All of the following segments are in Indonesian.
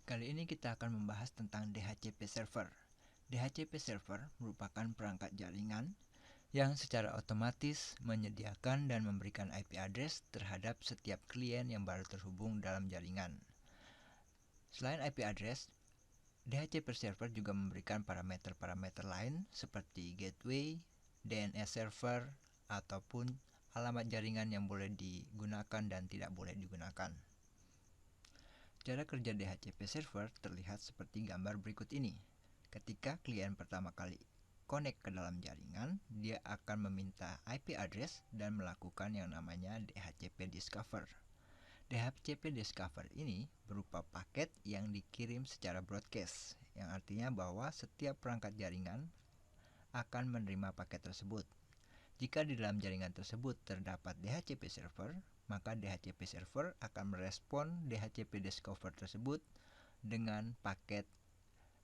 Kali ini kita akan membahas tentang DHCP server. DHCP server merupakan perangkat jaringan yang secara otomatis menyediakan dan memberikan IP address terhadap setiap klien yang baru terhubung dalam jaringan. Selain IP address, DHCP server juga memberikan parameter-parameter lain seperti gateway, DNS server, ataupun alamat jaringan yang boleh digunakan dan tidak boleh digunakan. Cara kerja DHCP server terlihat seperti gambar berikut ini. Ketika klien pertama kali connect ke dalam jaringan, dia akan meminta IP address dan melakukan yang namanya DHCP discover. DHCP discover ini berupa paket yang dikirim secara broadcast, yang artinya bahwa setiap perangkat jaringan akan menerima paket tersebut. Jika di dalam jaringan tersebut terdapat DHCP server, maka DHCP server akan merespon DHCP discover tersebut dengan paket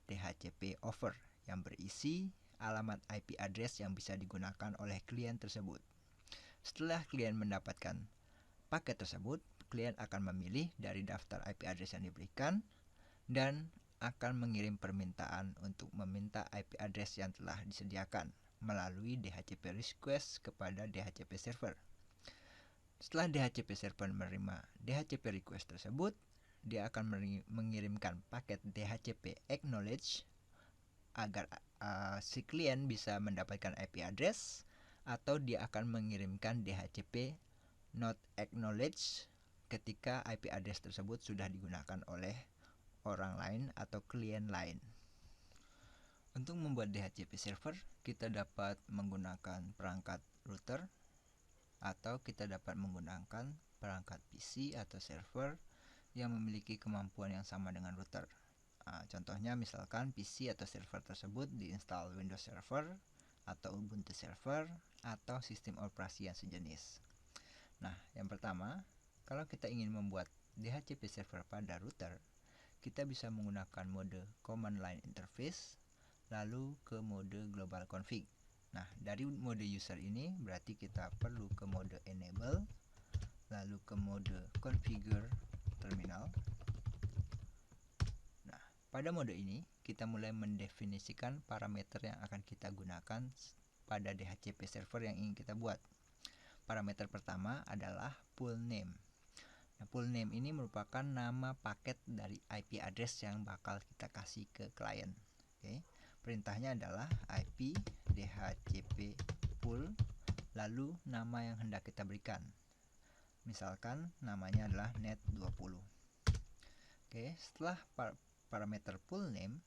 DHCP over yang berisi alamat IP address yang bisa digunakan oleh klien tersebut. Setelah klien mendapatkan paket tersebut, klien akan memilih dari daftar IP address yang diberikan dan akan mengirim permintaan untuk meminta IP address yang telah disediakan melalui DHCP request kepada DHCP server. Setelah DHCP server menerima DHCP request tersebut, dia akan mengirimkan paket DHCP acknowledge agar si klien bisa mendapatkan IP address, atau dia akan mengirimkan DHCP not acknowledge ketika IP address tersebut sudah digunakan oleh orang lain atau klien lain. Untuk membuat DHCP server, kita dapat menggunakan perangkat router atau kita dapat menggunakan perangkat PC atau server yang memiliki kemampuan yang sama dengan router. Contohnya misalkan PC atau server tersebut diinstal Windows Server atau Ubuntu Server atau sistem operasi yang sejenis. Nah, yang pertama, kalau kita ingin membuat DHCP server pada router, kita bisa menggunakan mode command line interface lalu ke mode global config. Nah, dari mode user ini berarti kita perlu ke mode enable, lalu ke mode configure terminal. Nah, pada mode ini kita mulai mendefinisikan parameter yang akan kita gunakan pada DHCP server yang ingin kita buat. Parameter pertama adalah pool name. Nah, pool name ini merupakan nama paket dari IP address yang bakal kita kasih ke klien. Oke. Perintahnya adalah IP DHCP pool, lalu nama yang hendak kita berikan. Misalkan namanya adalah net20. Oke, setelah parameter pool name,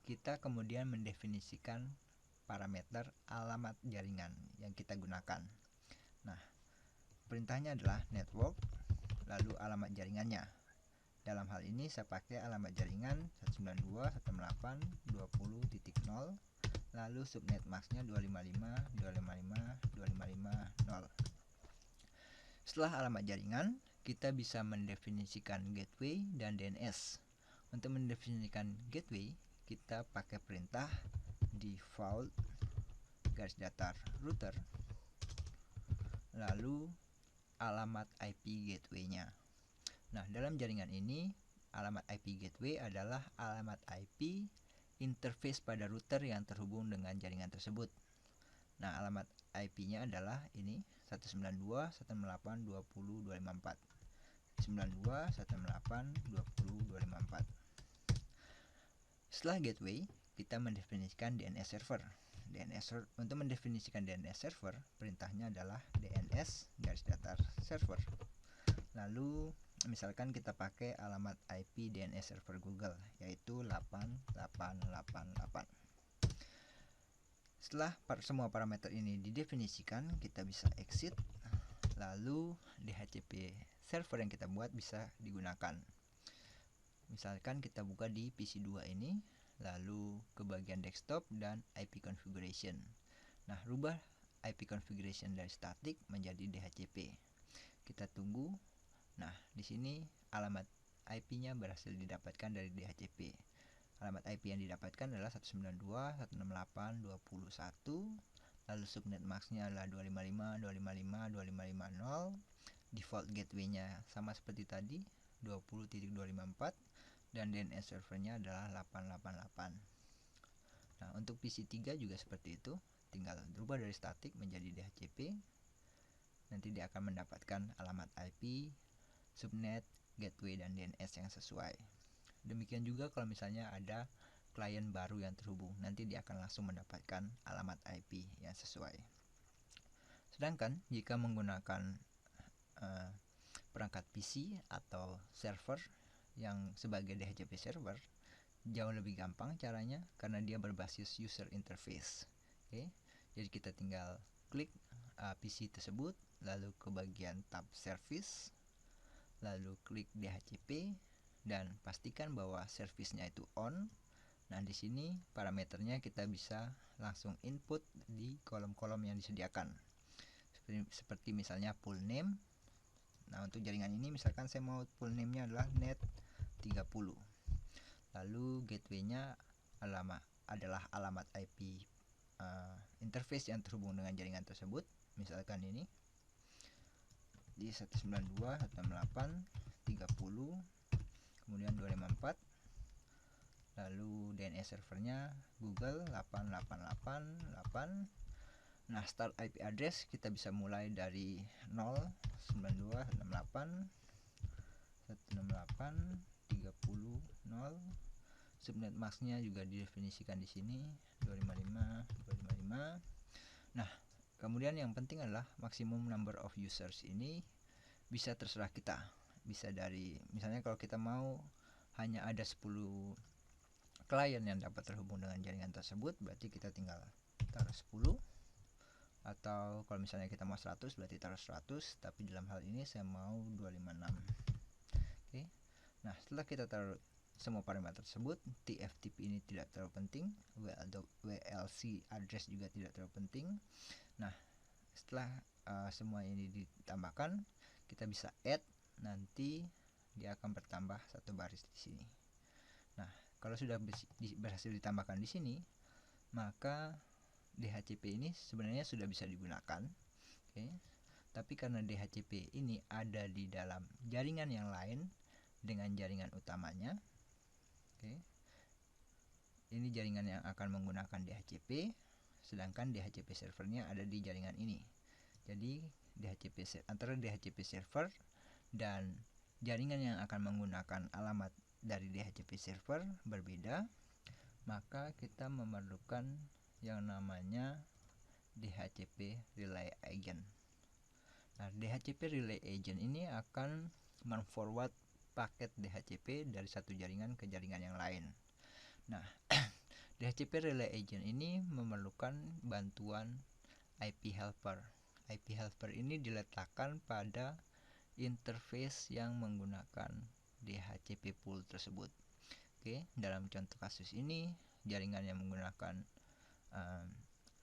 kita kemudian mendefinisikan parameter alamat jaringan yang kita gunakan. Nah, perintahnya adalah network, lalu alamat jaringannya. Dalam hal ini saya pakai alamat jaringan 192.168.20.0, lalu subnet masknya 255.255.255.0. Setelah alamat jaringan, kita bisa mendefinisikan gateway dan DNS. Untuk mendefinisikan gateway, kita pakai perintah default garis datar router, lalu alamat IP gateway-nya. Nah, dalam jaringan ini, alamat IP gateway adalah alamat IP interface pada router yang terhubung dengan jaringan tersebut. Nah, alamat IP-nya adalah ini 192.168.20.254. 192.168.20.254. Setelah gateway, kita mendefinisikan DNS server. Untuk mendefinisikan DNS server, perintahnya adalah DNS garis datar server. Lalu misalkan kita pakai alamat IP DNS server Google, yaitu 8888. Setelah semua parameter ini didefinisikan, kita bisa exit, lalu DHCP server yang kita buat bisa digunakan. Misalkan kita buka di PC2 ini, lalu ke bagian desktop dan IP configuration. Nah, rubah IP configuration dari static menjadi DHCP. Kita tunggu. Nah, di sini alamat IP-nya berhasil didapatkan dari DHCP. Alamat IP yang didapatkan adalah 192.168.20.1, lalu subnet masknya adalah 255.255.255.0. Default gateway-nya sama seperti tadi, 20.254, dan DNS servernya adalah 888. Nah, untuk PC3 juga seperti itu, tinggal berubah dari statik menjadi DHCP. Nanti dia akan mendapatkan alamat IP, subnet, gateway, dan DNS yang sesuai. Demikian juga kalau misalnya ada klien baru yang terhubung, nanti dia akan langsung mendapatkan alamat IP yang sesuai. Sedangkan jika menggunakan perangkat PC atau server yang sebagai DHCP server, jauh lebih gampang caranya karena dia berbasis user interface. Oke, jadi kita tinggal klik PC tersebut, lalu ke bagian tab service, lalu klik DHCP dan pastikan bahwa servisnya itu on. Nah, di sini parameternya kita bisa langsung input di kolom-kolom yang disediakan. Seperti misalnya pool name. Nah, untuk jaringan ini misalkan saya mau pool name-nya adalah net 30. Lalu gateway-nya adalah alamat IP interface yang terhubung dengan jaringan tersebut. Misalkan ini di 192.168.30, kemudian 254. Lalu DNS servernya Google 8888. Nah, start IP address kita bisa mulai dari 092.168.168.30.0. Subnet masknya juga didefinisikan di sini 255.255. Nah, kemudian yang penting adalah maximum number of users ini bisa terserah kita. Bisa dari, misalnya kalau kita mau hanya ada 10 klien yang dapat terhubung dengan jaringan tersebut, berarti kita tinggal taruh 10. Atau kalau misalnya kita mau 100, berarti taruh 100, tapi dalam hal ini saya mau 256. Oke. Nah, setelah kita taruh semua parameter tersebut, TFTP ini tidak terlalu penting, WLC address juga tidak terlalu penting. Nah, setelah semua ini ditambahkan, kita bisa add, nanti dia akan bertambah satu baris di sini. Nah, kalau sudah berhasil ditambahkan di sini, maka DHCP ini sebenarnya sudah bisa digunakan. Oke. Tapi karena DHCP ini ada di dalam jaringan yang lain dengan jaringan utamanya. Oke. Ini jaringan yang akan menggunakan DHCP, sedangkan DHCP servernya ada di jaringan ini. Jadi antara DHCP server dan jaringan yang akan menggunakan alamat dari DHCP server berbeda, maka kita memerlukan yang namanya DHCP relay agent. Nah, DHCP relay agent ini akan men-forward paket DHCP dari satu jaringan ke jaringan yang lain. Nah, DHCP relay agent ini memerlukan bantuan IP helper. IP helper ini diletakkan pada interface yang menggunakan DHCP pool tersebut. Oke, dalam contoh kasus ini jaringan yang menggunakan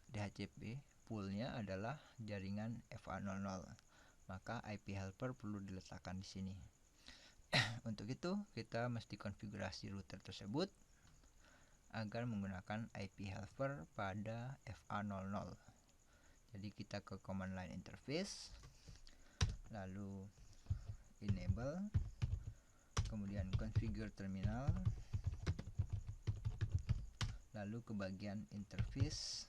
DHCP poolnya adalah jaringan FA00, maka IP helper perlu diletakkan di sini. Untuk itu kita mesti konfigurasi router tersebut agar menggunakan IP helper pada FA00. Jadi kita ke command line interface, lalu enable, kemudian configure terminal, lalu ke bagian interface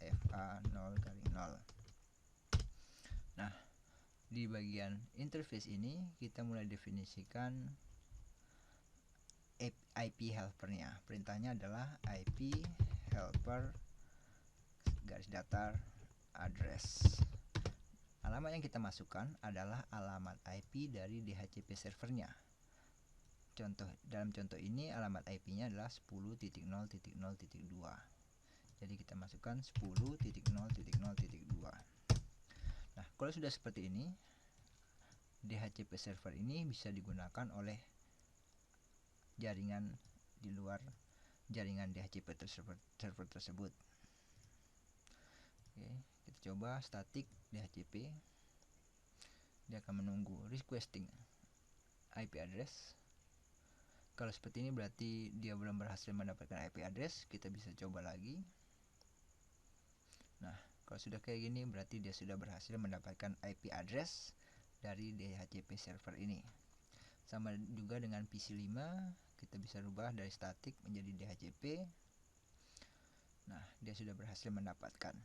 FA0x0. Nah, di bagian interface ini kita mulai definisikan IP helpernya. Perintahnya adalah IP helper garis datar address. Alamat yang kita masukkan adalah alamat IP dari DHCP servernya. Dalam contoh ini alamat IP-nya adalah 10.0.0.2. Jadi kita masukkan 10.0.0.2. Nah, kalau sudah seperti ini, DHCP server ini bisa digunakan oleh jaringan di luar jaringan DHCP server tersebut. Oke, kita coba static DHCP. Dia akan menunggu requesting IP address. Kalau seperti ini berarti dia belum berhasil mendapatkan IP address. Kita bisa coba lagi. Nah, kalau sudah kayak gini berarti dia sudah berhasil mendapatkan IP address dari DHCP server ini. Sama juga dengan PC5, kita bisa rubah dari static menjadi DHCP. Nah, dia sudah berhasil mendapatkan.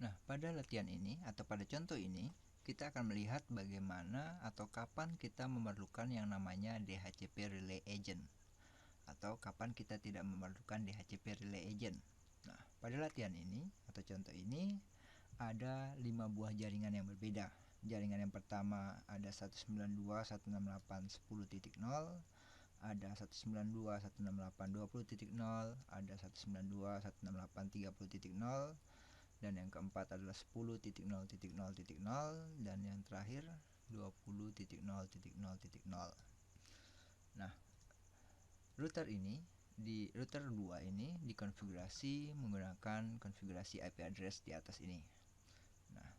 Nah, pada latihan ini atau pada contoh ini, kita akan melihat bagaimana atau kapan kita memerlukan yang namanya DHCP Relay Agent, atau kapan kita tidak memerlukan DHCP Relay Agent. Nah, pada latihan ini atau contoh ini ada 5 buah jaringan yang berbeda. Jaringan yang pertama ada 192.168.10.0, ada 192.168.20.0, ada 192.168.30.0, dan yang keempat adalah 10.0.0.0, dan yang terakhir 20.0.0.0. Nah, router 2 ini dikonfigurasi menggunakan konfigurasi IP address di atas ini. Nah,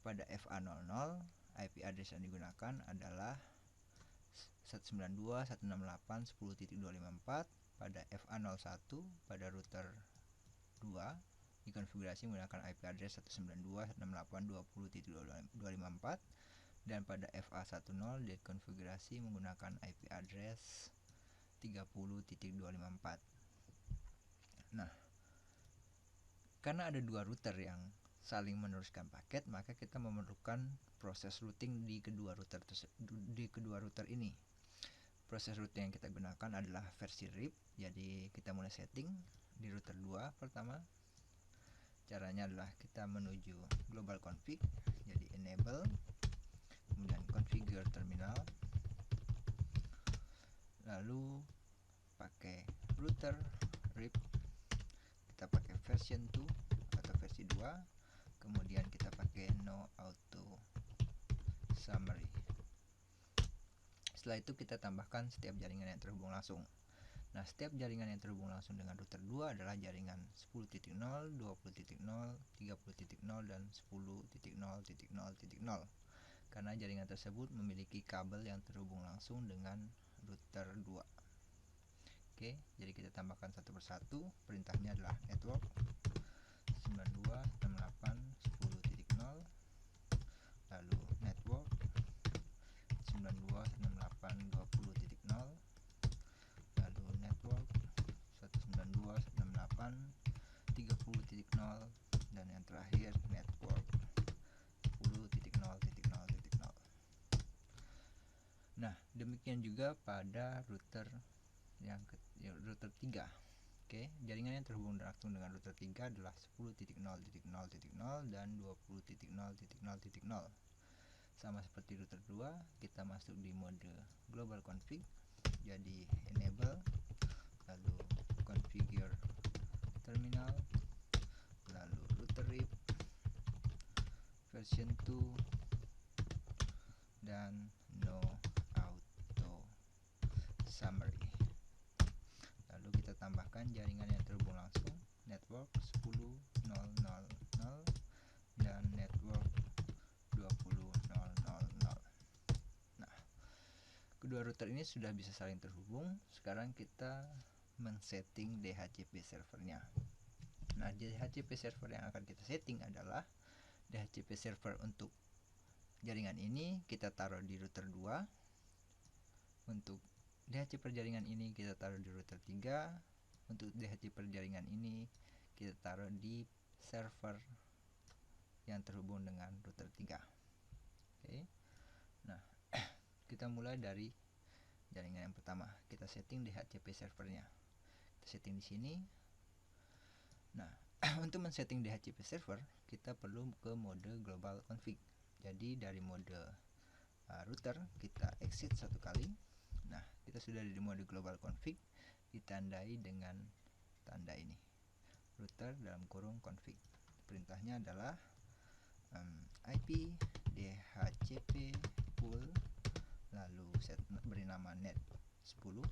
pada FA00 IP address yang digunakan adalah 192.168.10.254. Pada FA01 pada router 2 dikonfigurasi menggunakan IP address 192.168.20.254, dan pada FA10 dikonfigurasi menggunakan IP address 30.254. Nah, karena ada 2 router yang saling meneruskan paket, maka kita memerlukan proses routing di kedua router ini. Proses routing yang kita gunakan adalah versi RIP. Jadi kita mulai setting di router 2 pertama. Caranya adalah kita menuju global config, jadi enable, kemudian configure terminal, lalu pakai router RIP, kita pakai version 2 atau versi 2, kemudian kita pakai no auto summary. Setelah itu kita tambahkan setiap jaringan yang terhubung langsung. Nah, setiap jaringan yang terhubung langsung dengan router 2 adalah jaringan 10.0, 20.0, 30.0, dan 10.0.0.0, karena jaringan tersebut memiliki kabel yang terhubung langsung dengan router 2. Oke, jadi kita tambahkan satu persatu. Perintahnya adalah network 92.68.10.0, lalu network 92.68.20.0, lalu network 192.68.30.0, dan yang terakhir network 10.0.0.0. Nah, demikian juga pada router router 3. Oke, jaringan yang terhubung langsung dengan router 3 adalah 10.0.0.0 dan 20.0.0.0. Sama seperti router 2, kita masuk di mode global config, jadi enable, lalu configure terminal, lalu router RIP version 2, dan no auto summary. Lalu kita tambahkan jaringan yang terhubung langsung, network 10.0.0.0 dan network 20.0.0.0. Nah, kedua router ini sudah bisa saling terhubung. Sekarang kita men-setting DHCP servernya. Nah, DHCP server yang akan kita setting adalah DHCP server untuk jaringan ini kita taruh di router 2. Untuk DHCP jaringan ini kita taruh di router 3. Untuk DHCP jaringan ini kita taruh di server yang terhubung dengan router 3. Oke. Nah, kita mulai dari jaringan yang pertama. Kita setting DHCP servernya. Kita setting di sini. Nah, untuk men-setting DHCP server, kita perlu ke mode global config. Jadi dari mode router kita exit satu kali. Nah, kita sudah di mode global config, ditandai dengan tanda ini, router dalam kurung config. Perintahnya adalah IP DHCP pool, lalu beri nama net 10,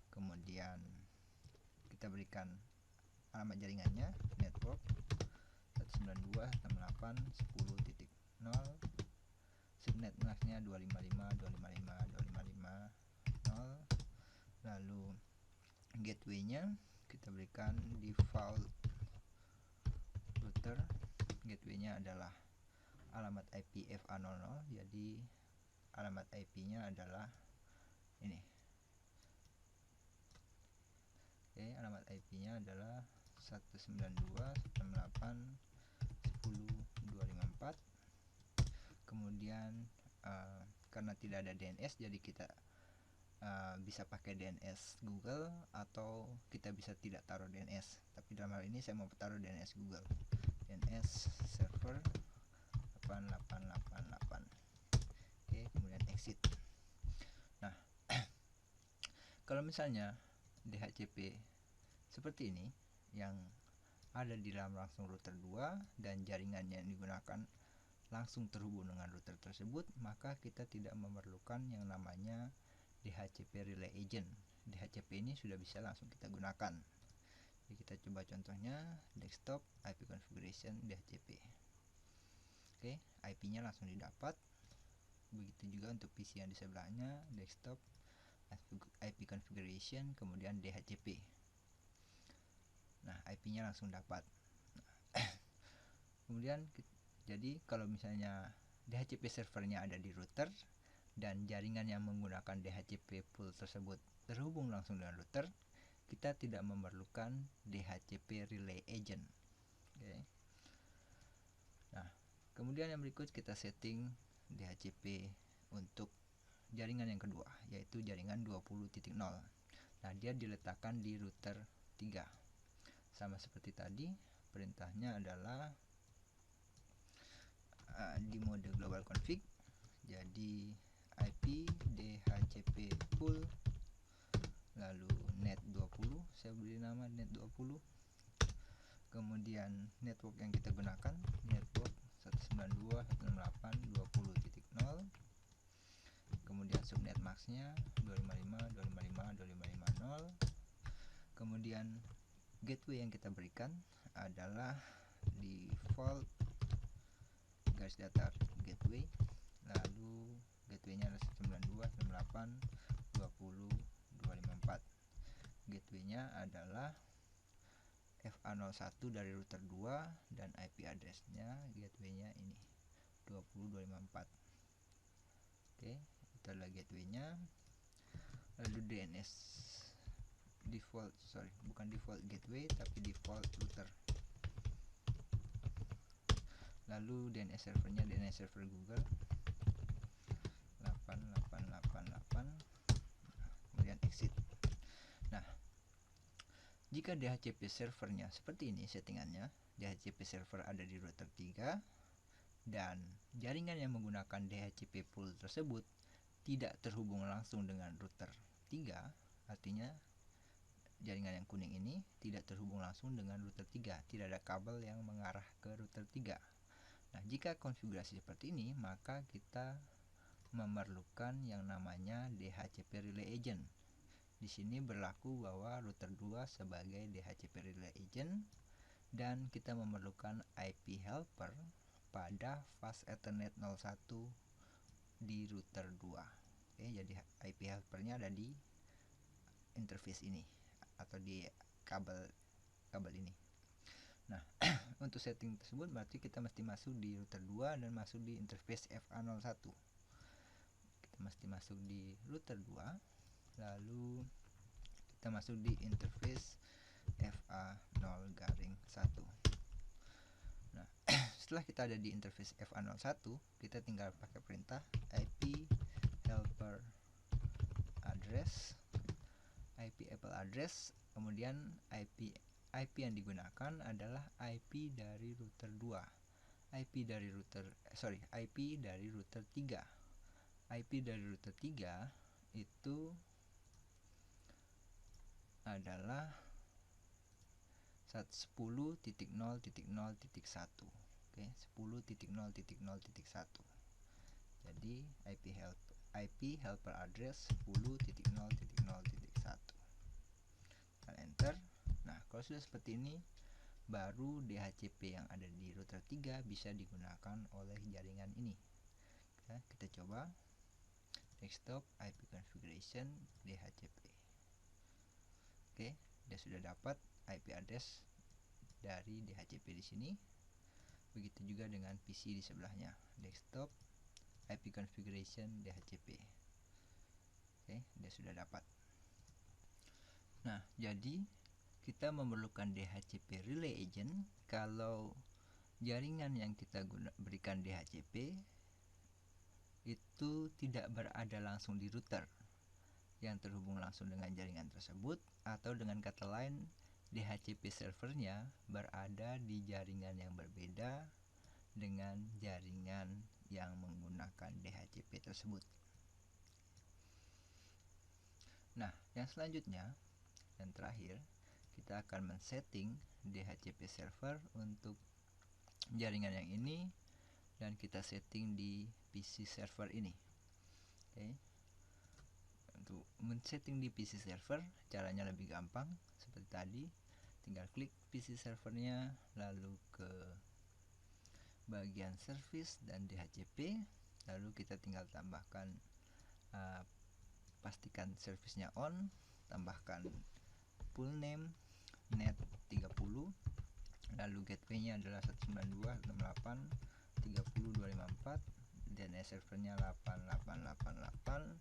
kemudian kita berikan alamat jaringannya network 192.68.10.0, subnet masknya 255.255.255.0, lalu gateway-nya kita berikan default router gateway-nya adalah alamat IP FA00, jadi alamat IP-nya adalah ini. Oke, alamat IP-nya adalah 192.168.10.254. Kemudian karena tidak ada DNS, jadi kita bisa pakai DNS Google, atau kita bisa tidak taruh DNS. Tapi dalam hal ini saya mau taruh DNS Google, DNS server 8888. Oke, kemudian exit. Nah, kalau misalnya DHCP seperti ini yang ada di dalam langsung router 2 dan jaringannya yang digunakan langsung terhubung dengan router tersebut, maka kita tidak memerlukan yang namanya DHCP Relay Agent. DHCP ini sudah bisa langsung kita gunakan. Jadi kita coba contohnya desktop IP configuration DHCP. Oke, IP-nya langsung didapat. Begitu juga untuk PC yang di sebelahnya, desktop IP configuration kemudian DHCP. Nah, IP-nya langsung dapat. Kemudian jadi kalau misalnya DHCP servernya ada di router dan jaringan yang menggunakan DHCP pool tersebut terhubung langsung dengan router, kita tidak memerlukan DHCP Relay Agent. Oke. Nah, kemudian yang berikut kita setting DHCP untuk jaringan yang kedua, yaitu jaringan 20.0. Nah, dia diletakkan di router 3. Sama seperti tadi, perintahnya adalah di mode global config. Jadi IP DHCP pool, lalu net 20, saya beri nama net 20. Kemudian network yang kita gunakan network 192.168.20.0. kemudian subnet maxnya 255.255.255.0. kemudian gateway yang kita berikan adalah default garis datar gateway, lalu gateway-nya adalah 192.168.20.254. gateway-nya adalah FA01 dari router 2 dan IP address-nya gateway-nya ini 20.254. Oke, itu adalah gateway-nya. Lalu DNS bukan default gateway tapi default router. Lalu DNS servernya DNS server Google 8888. Kemudian exit. Nah, jika DHCP servernya seperti ini settingannya, DHCP server ada di router 3 dan jaringan yang menggunakan DHCP pool tersebut tidak terhubung langsung dengan router 3, artinya jaringan yang kuning ini tidak terhubung langsung dengan router 3, tidak ada kabel yang mengarah ke router 3. Nah, jika konfigurasi seperti ini, maka kita memerlukan yang namanya DHCP Relay Agent. Di sini berlaku bahwa router 2 sebagai DHCP Relay Agent dan kita memerlukan IP helper pada fast Ethernet 01 di router 2. Oke, jadi IP helpernya ada di interface ini atau di kabel ini. Nah, untuk setting tersebut berarti kita mesti masuk di router 2 dan masuk di interface FA01. Kita mesti masuk di router 2, lalu kita masuk di interface FA0-1. Nah, setelah kita ada di interface FA01, kita tinggal pakai perintah IP helper address, kemudian IP yang digunakan adalah IP dari router 2. IP dari router 3. IP dari router 3 itu adalah 10.0.0.1. Oke, 10.0.0.1. Jadi IP helper address 10.0.0.1. Enter. Nah, kalau sudah seperti ini, baru DHCP yang ada di router 3 bisa digunakan oleh jaringan ini. Ya, kita coba desktop IP configuration DHCP. Oke, dia sudah dapat IP address dari DHCP di sini. Begitu juga dengan PC di sebelahnya, desktop IP configuration DHCP. Oke, dia sudah dapat. Nah, jadi kita memerlukan DHCP relay agent kalau jaringan yang kita berikan DHCP itu tidak berada langsung di router yang terhubung langsung dengan jaringan tersebut, atau dengan kata lain DHCP servernya berada di jaringan yang berbeda dengan jaringan yang menggunakan DHCP tersebut. Nah, yang selanjutnya dan terakhir, kita akan men-setting DHCP server untuk jaringan yang ini, dan kita setting di PC server ini. Oke. Untuk men-setting di PC server, caranya lebih gampang seperti tadi. Tinggal klik PC servernya, lalu ke bagian service dan DHCP, lalu kita tinggal tambahkan, pastikan servicenya on, tambahkan full name net 30, lalu gateway-nya adalah 192.168.30.254, DNS servernya 8888,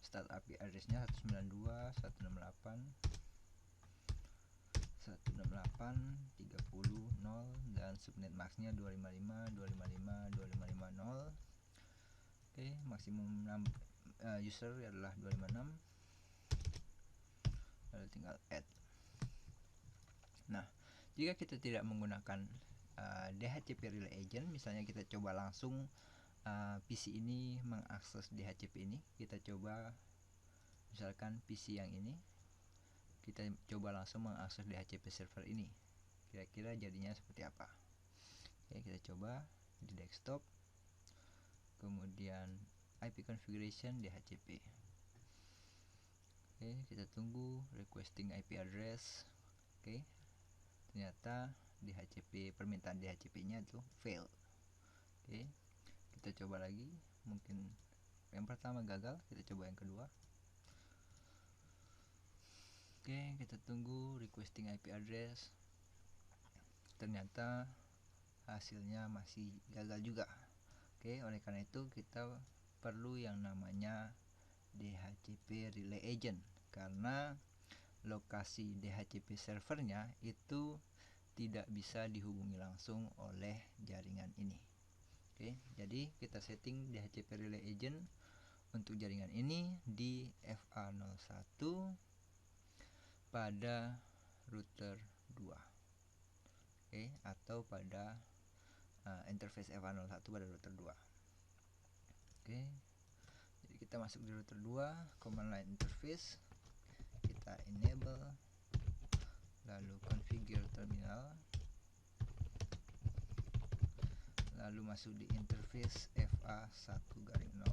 start IP address-nya 192.168.168.30.0, dan subnet mask-nya 255.255.255.0. Oke, maksimum user adalah 256. Lalu tinggal add. Nah, jika kita tidak menggunakan DHCP relay agent, misalnya kita coba langsung PC ini mengakses DHCP ini, kita coba misalkan PC yang ini, kita coba langsung mengakses DHCP server ini, kira-kira jadinya seperti apa? Oke, kita coba di desktop, kemudian IP configuration DHCP. Oke, kita tunggu requesting IP address. Oke, ternyata DHCP, permintaan DHCP-nya itu fail. Oke, kita coba lagi, mungkin yang pertama gagal, kita coba yang kedua. Oke, kita tunggu requesting IP address. Ternyata hasilnya masih gagal juga. Oke, oleh karena itu kita perlu yang namanya DHCP relay agent, karena lokasi DHCP servernya itu tidak bisa dihubungi langsung oleh jaringan ini. Oke, jadi kita setting DHCP relay agent untuk jaringan ini di FA01 pada router 2. Oke, atau pada interface FA01 pada router 2. Oke, jadi kita masuk di router 2, command line interface, kita enable, lalu configure terminal, lalu masuk di interface FA1-0.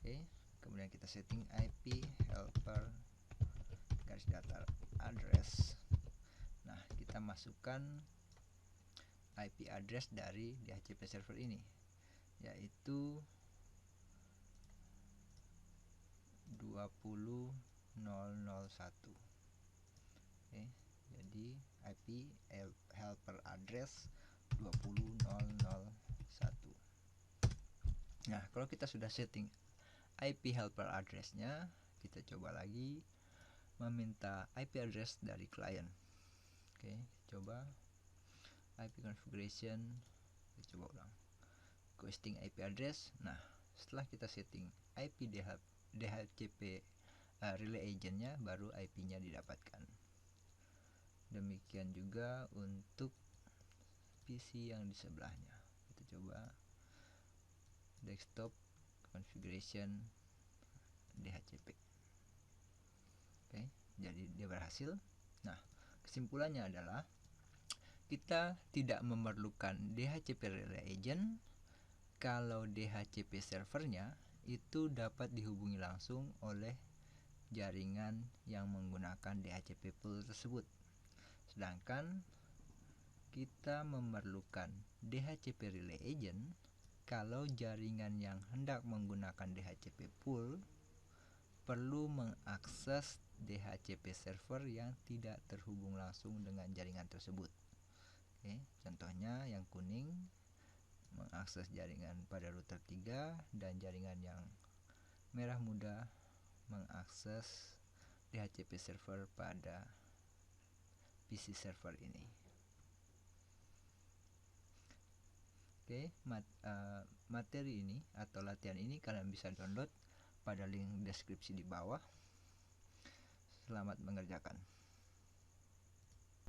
Oke, kemudian kita setting IP helper garis datar address. Nah, kita masukkan IP address dari DHCP server ini, yaitu 20.001. Oke, jadi IP helper address 20.001. Nah, kalau kita sudah setting IP helper address-nya, kita coba lagi meminta IP address dari klien. Oke, coba IP configuration, kita coba ulang, requesting IP address. Nah, setelah kita setting IP DHCP relay agent-nya, baru IP-nya didapatkan. Demikian juga untuk PC yang di sebelahnya. Kita coba desktop configuration DHCP. Oke, jadi dia berhasil. Nah, kesimpulannya adalah kita tidak memerlukan DHCP relay agent kalau DHCP servernya itu dapat dihubungi langsung oleh jaringan yang menggunakan DHCP pool tersebut. Sedangkan kita memerlukan DHCP relay agent kalau jaringan yang hendak menggunakan DHCP pool perlu mengakses DHCP server yang tidak terhubung langsung dengan jaringan tersebut. Oke, contohnya yang kuning mengakses jaringan pada router 3 dan jaringan yang merah muda mengakses DHCP server pada PC server ini. Oke, materi ini atau latihan ini kalian bisa download pada link deskripsi di bawah. Selamat mengerjakan.